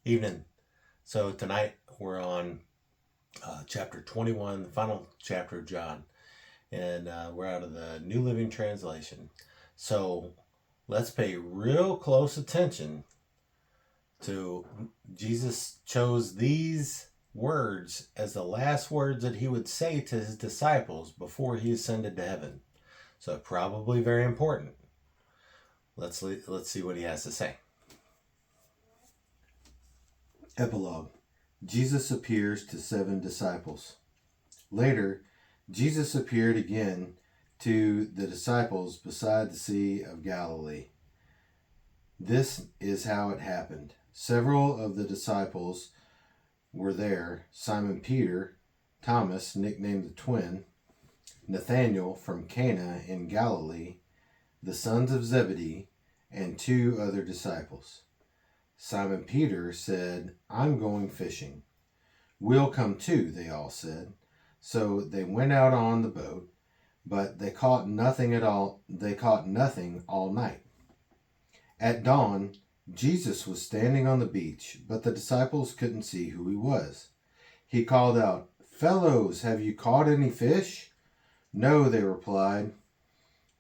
Evening. So tonight we're on chapter 21, the final chapter of John, and we're out of the New Living Translation. So let's pay real close attention to Jesus chose these words as the last words that he would say to his disciples before he ascended to heaven. So probably very important. Let's see what he has to say. Epilogue. Jesus appears to 7 disciples. Later, Jesus appeared again to the disciples beside the Sea of Galilee. This is how it happened. Several of the disciples were there: Simon Peter, Thomas, nicknamed the Twin, Nathanael from Cana in Galilee, the sons of Zebedee, and 2 other disciples. Simon Peter said, "I'm going fishing." "We'll come too," they all said. So they went out on the boat, but they caught nothing all night. At dawn, Jesus was standing on the beach, but the disciples couldn't see who he was. He called out, "Fellows, have you caught any fish?" "No," they replied.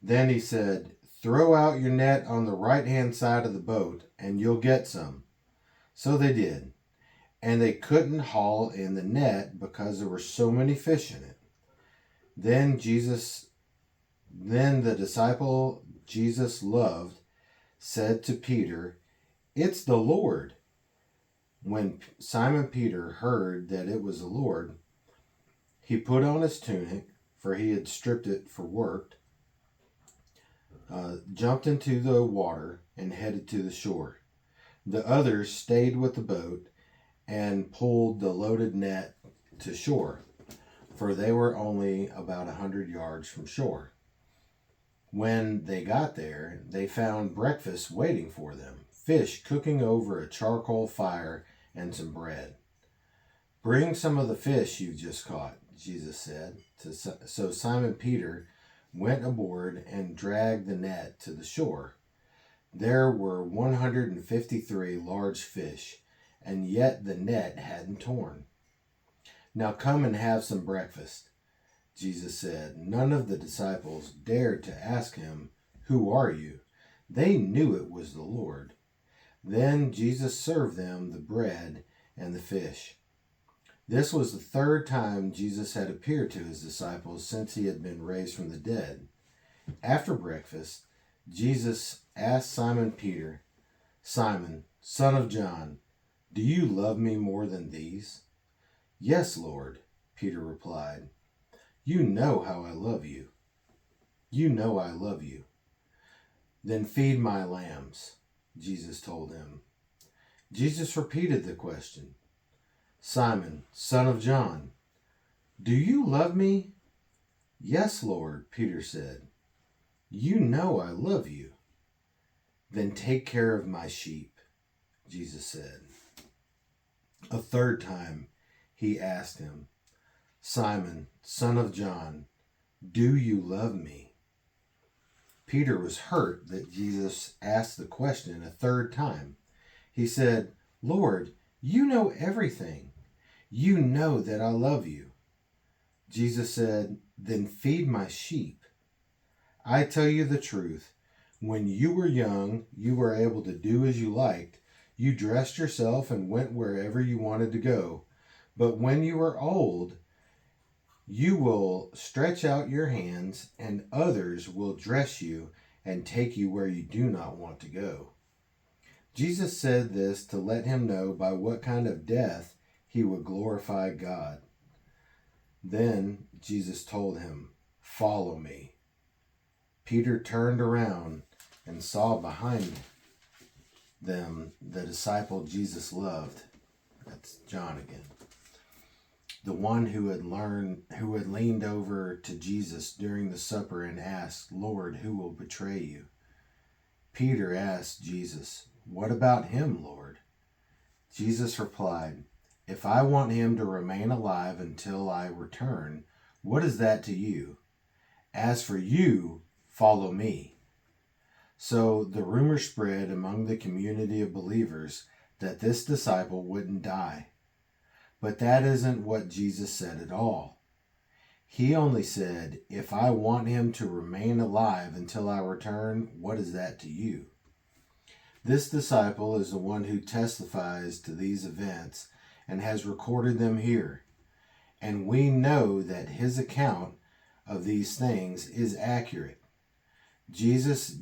Then he said, "Throw out your net on the right-hand side of the boat, and you'll get some." So they did, and they couldn't haul in the net because there were so many fish in it. Then the disciple Jesus loved said to Peter, "It's the Lord." When Simon Peter heard that it was the Lord, he put on his tunic, for he had stripped it for work, jumped into the water, and headed to the shore. The others stayed with the boat and pulled the loaded net to shore, for they were only about 100 yards from shore. When they got there, they found breakfast waiting for them: fish cooking over a charcoal fire and some bread. "Bring some of the fish you've just caught," Jesus said. So Simon Peter went aboard and dragged the net to the shore. There were 153 large fish, and yet the net hadn't torn. "Now come and have some breakfast," Jesus said. None of the disciples dared to ask him, "Who are you?" They knew it was the Lord. Then Jesus served them the bread and the fish. This was the 3rd time Jesus had appeared to his disciples since he had been raised from the dead. After breakfast, Jesus asked Simon Peter, "Simon, son of John, do you love me more than these?" "Yes, Lord," Peter replied. "You know how I love you." "You know I love you." "Then feed my lambs," Jesus told him. Jesus repeated the question. "Simon, son of John, do you love me?" "Yes, Lord," Peter said. "You know I love you." "Then take care of my sheep," Jesus said. A 3rd time he asked him, "Simon, son of John, do you love me?" Peter was hurt that Jesus asked the question a 3rd time. He said, "Lord, you know everything. You know that I love you." Jesus said, "Then feed my sheep. I tell you the truth. When you were young, you were able to do as you liked. You dressed yourself and went wherever you wanted to go. But when you are old, you will stretch out your hands, and others will dress you and take you where you do not want to go." Jesus said this to let him know by what kind of death he would glorify God. Then Jesus told him, "Follow me." Peter turned around and saw behind them the disciple Jesus loved. That's John again. The one who had leaned over to Jesus during the supper and asked, "Lord, who will betray you?" Peter asked Jesus, "What about him, Lord?" Jesus replied, "If I want him to remain alive until I return, what is that to you? As for you, follow me." So the rumor spread among the community of believers that this disciple wouldn't die. But that isn't what Jesus said at all. He only said, if I want him to remain alive until I return, what is that to you? This disciple is the one who testifies to these events and has recorded them here. And we know that his account of these things is accurate. Jesus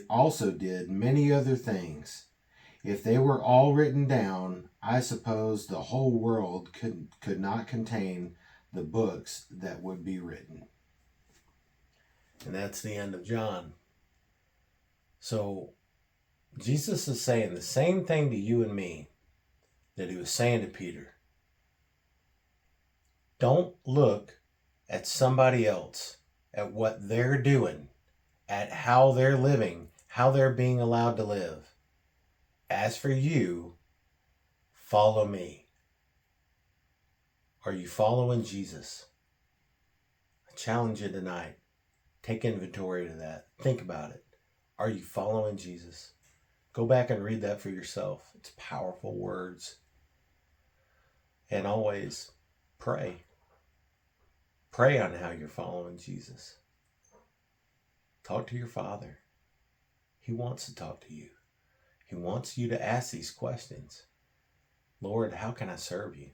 also did many other things. If they were all written down, I suppose the whole world could not contain the books that would be written. And that's the end of John. So Jesus is saying the same thing to you and me that he was saying to Peter. Don't look at somebody else, at what they're doing, at how they're living, how they're being allowed to live. As for you, follow me. Are you following Jesus? I challenge you tonight. Take inventory of that. Think about it. Are you following Jesus? Go back and read that for yourself. It's powerful words. And always pray. Pray on how you're following Jesus. Talk to your Father. He wants to talk to you. He wants you to ask these questions. Lord, how can I serve you?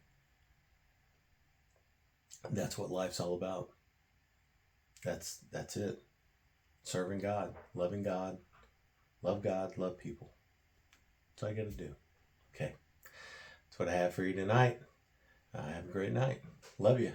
That's what life's all about. That's it. Serving God, loving God, love people. That's all you got to do. Okay. That's what I have for you tonight. Have a great night. Love you.